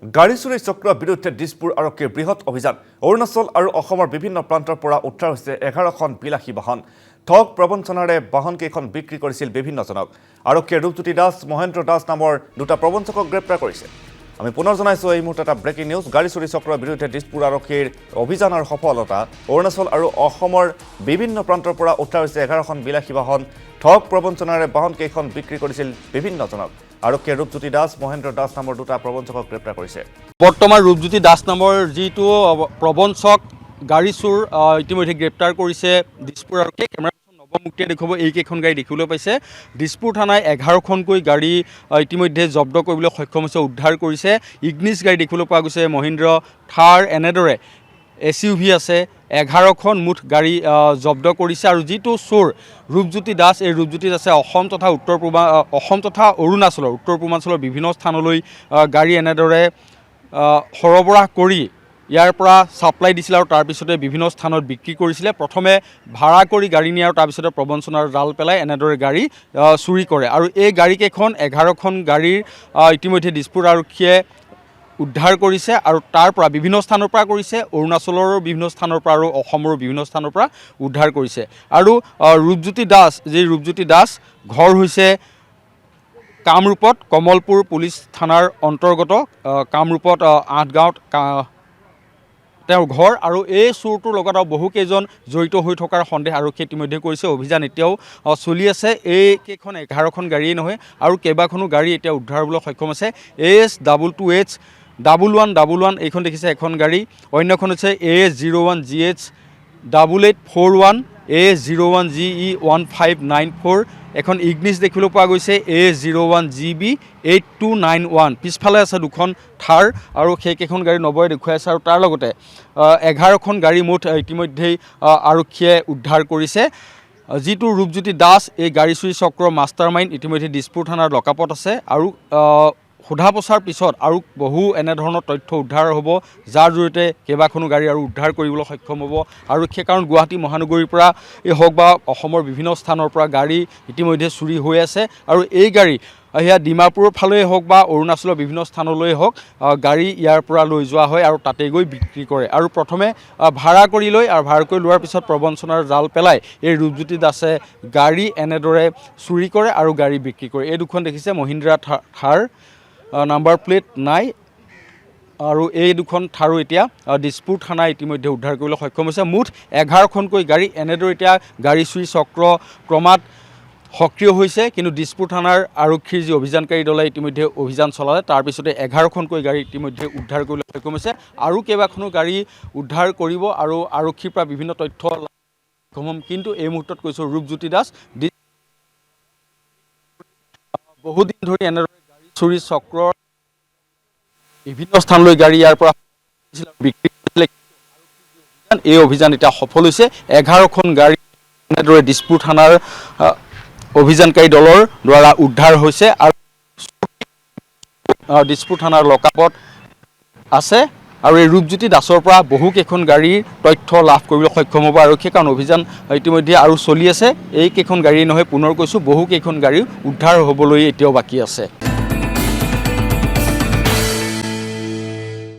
গাড়ী চুৰি চক্ৰৰ বিৰুদ্ধে দিছপুৰ আৰক্ষীৰ বৃহৎ অভিযান অৰুণাচল আৰু অসমৰ বিভিন্ন প্ৰান্তৰ পৰা উদ্ধাৰ হৈছে 11খন বিলাসী বাহন ঠগ প্ৰবঞ্চনাৰে বাহনকেইখন বিক্ৰী কৰিছিল বিভিন্নজনক আৰক্ষীয়ে ৰূপজ্যোতি দাস মহেন্দ্ৰ দাস নামৰ দুটা প্ৰবঞ্চকক গ্ৰেপ্তাৰ কৰিছে আমি পুনৰ জনাইছো এই মুহূৰ্তত এটা ব্ৰেকিং নিউজ গাড়ী চুৰি চক্ৰৰ বিৰুদ্ধে দিছপুৰ আৰক্ষীৰ অভিযানৰ সফলতা অৰুণাচল আৰু অসমৰ বিভিন্ন প্ৰান্তৰ পৰা উদ্ধাৰ হৈছে 11খন বিলাসী বাহন ঠগ প্ৰবঞ্চনাৰে বাহনকেইখন বিক্ৰী কৰিছিল বিভিন্নজনক আৰক্ষীয়ে ৰূপজ্যোতি দাস মহেন্দ্ৰ দাস নামৰ দুটা প্ৰবঞ্চকক গ্ৰেপ্তাৰ কৰিছে বৰ্তমান ৰূপজ্যোতি দাস নামৰ যিটো প্ৰবঞ্চক গাড়ী চুৰ ইতিমধ্যে গ্ৰেপ্তাৰ কৰিছে দিছপুৰ আৰক্ষীয়ে কেমেৰাখন নৱমুক্তিয়ে দেখুৱাব এইকেইখন গাড়ী দেখিবলৈ পাইছে দিছপুৰ থানাই 11খনকৈ গাড়ী ইতিমধ্যে জব্দ কৰিবলৈ সক্ষম হৈছে উদ্ধাৰ কৰিছে ইগনিছ গাড়ী দেখিবলৈ পোৱা গৈছে মহিন্দ্ৰ থাৰ এনেদৰে SUV আছে 11খন মুঠ গাড়ী জব্দ কৰিছে আৰু যিটো চোৰ ৰূপজ্যোতি দাস এই ৰূপজ্যোতি দাসে অসম তথা অৰুণাচলৰ উত্তৰ পূৰ্বাঞ্চলৰ বিভিন্ন স্থানলৈ গাড়ী এনেদৰে সৰবৰাহ কৰি ইয়াৰ পৰা সাপ্লাই দিছিল আৰু তাৰ পিছতে বিভিন্ন স্থানত বিক্ৰী কৰিছিল প্ৰথমে ভাড়া কৰি গাড়ী নিয়ে আৰু তাৰ পিছতে প্ৰবঞ্চনাৰ জাল পেলাই এনেদৰে গাড়ী চুৰি কৰে আৰু এই গাড়ীকেইখন 11খন গাড়ীৰ ইতিমধ্যে দিছপুৰ আৰক্ষীয়ে উদ্ধাৰ কৰিছে আৰু তাৰ পৰা বিভিন্ন স্থানৰ পৰা কৰিছে অৰুণাচলৰ বিভিন্ন স্থানৰ পৰা আৰু অসমৰ বিভিন্ন স্থানৰ পৰা উদ্ধাৰ কৰিছে আৰু ৰূপজ্যোতি দাস ঘৰ হৈছে কামৰূপত কমলপুৰ পুলিচ থানাৰ অন্তৰ্গত কামৰূপত 8 গাঁৱত তেওঁৰ ঘৰ আৰু এই চুৰটোৰ লগত বহুকেইজন জড়িত হৈ থকাৰ সন্দেহ আৰক্ষীয়ে ইতিমধ্যে কৰিছে অভিযান এতিয়াও চলি আছে এইকেইখন 11খন গাড়ীয়ে নহয় আৰু কেইবাখনো গাড়ী এতিয়া উদ্ধাৰ হ'বলৈ সক্ষম আছে AS22H 1111 এইখন দেখিছে এখন গাড়ী অন্যখন হৈছে AS01GH 8841 AS01GE 1594 এখন ইগনিছ দেখিবলৈ পোৱা গৈছে AS01GB 8291 পিছফালে আছে দুখন থাৰ আৰু সেইকেইখন গাড়ী নবয়ে দেখুৱাই আছে আৰু তাৰ লগতে 11খন গাড়ী মুঠ ইতিমধ্যেই আৰক্ষীয়ে উদ্ধাৰ কৰিছে যিটো ৰূপজ্যোতি দাস এই গাড়ী চুৰি চক্ৰৰ মাষ্টাৰ মাইণ্ড ইতিমধ্যে দিছপুৰ থানাৰ লকাপত আছে আৰু সোধা পোছাৰ পিছত আৰু বহু এনেধৰণৰ তথ্য উদ্ধাৰ হ'ব যাৰ জৰিয়তে কেইবাখনো গাড়ী আৰু উদ্ধাৰ কৰিবলৈ সক্ষম হ'ব আৰক্ষীয়ে কাৰণ গুৱাহাটী মহানগৰীৰ পৰা হওক বা অসমৰ বিভিন্ন স্থানৰ পৰা গাড়ী ইতিমধ্যে চুৰি হৈ আছে আৰু এই গাড়ী সেয়া ডিমাপুৰৰ ফালে হওক বা অৰুণাচলৰ বিভিন্ন স্থানলৈ হওক গাড়ী ইয়াৰ পৰা লৈ যোৱা হয় আৰু তাতে গৈ বিক্ৰী কৰে আৰু প্ৰথমে ভাড়া কৰি লোৱাৰ পিছত প্ৰবঞ্চনাৰ জাল পেলাই এই ৰূপজ্যোতি দাসে গাড়ী এনেদৰে চুৰি কৰে আৰু গাড়ী বিক্ৰী কৰে এই দুখন দেখিছে মহিন্দ্ৰা থাৰ নাম্বাৰ প্লেট নাই আৰু এই দুখন থাৰো এতিয়া দিছপুৰ থানা ইতিমধ্যে উদ্ধাৰ কৰিবলৈ সক্ষম হৈছে মুঠ 11খনকৈ গাড়ী এনেদৰে এতিয়া গাড়ী চুৰি চক্ৰ ক্ৰমাৎ সক্ৰিয় হৈছে কিন্তু দিছপুৰ থানাৰ আৰক্ষীৰ যি অভিযানকাৰী দলে ইতিমধ্যে অভিযান চলালে তাৰ পিছতে 11খনকৈ গাড়ী ইতিমধ্যে উদ্ধাৰ কৰিবলৈ সক্ষম হৈছে আৰু কেইবাখনো গাড়ী উদ্ধাৰ কৰিব আৰু আৰক্ষীৰ পৰা বিভিন্ন তথ্য কিন্তু এই মুহূৰ্তত কৈছোঁ ৰূপজ্যোতি দাস বহুদিন ধৰি এনেদৰে চুৰি চক্ৰৰ বিভিন্ন স্থানলৈ গাড়ী ইয়াৰ পৰা বিক্ৰী কৰিছিলে এই অভিযান এতিয়া সফল হৈছে 11খন গাড়ী এনেদৰে দিছপুৰ থানাৰ অভিযানকাৰী দলৰ দ্বাৰা উদ্ধাৰ হৈছে আৰু দিছপুৰ থানাৰ লকাপত আছে আৰু এই ৰূপজ্যোতি দাসৰ পৰা বহুকেইখন গাড়ীৰ তথ্য লাভ কৰিবলৈ সক্ষম হ'ব আৰক্ষীয়ে কাৰণ অভিযান ইতিমধ্যে আৰু চলি আছে এইকেইখন গাড়ী নহয় পুনৰ কৈছোঁ বহুকেইখন গাড়ী উদ্ধাৰ হ'বলৈ এতিয়াও বাকী আছে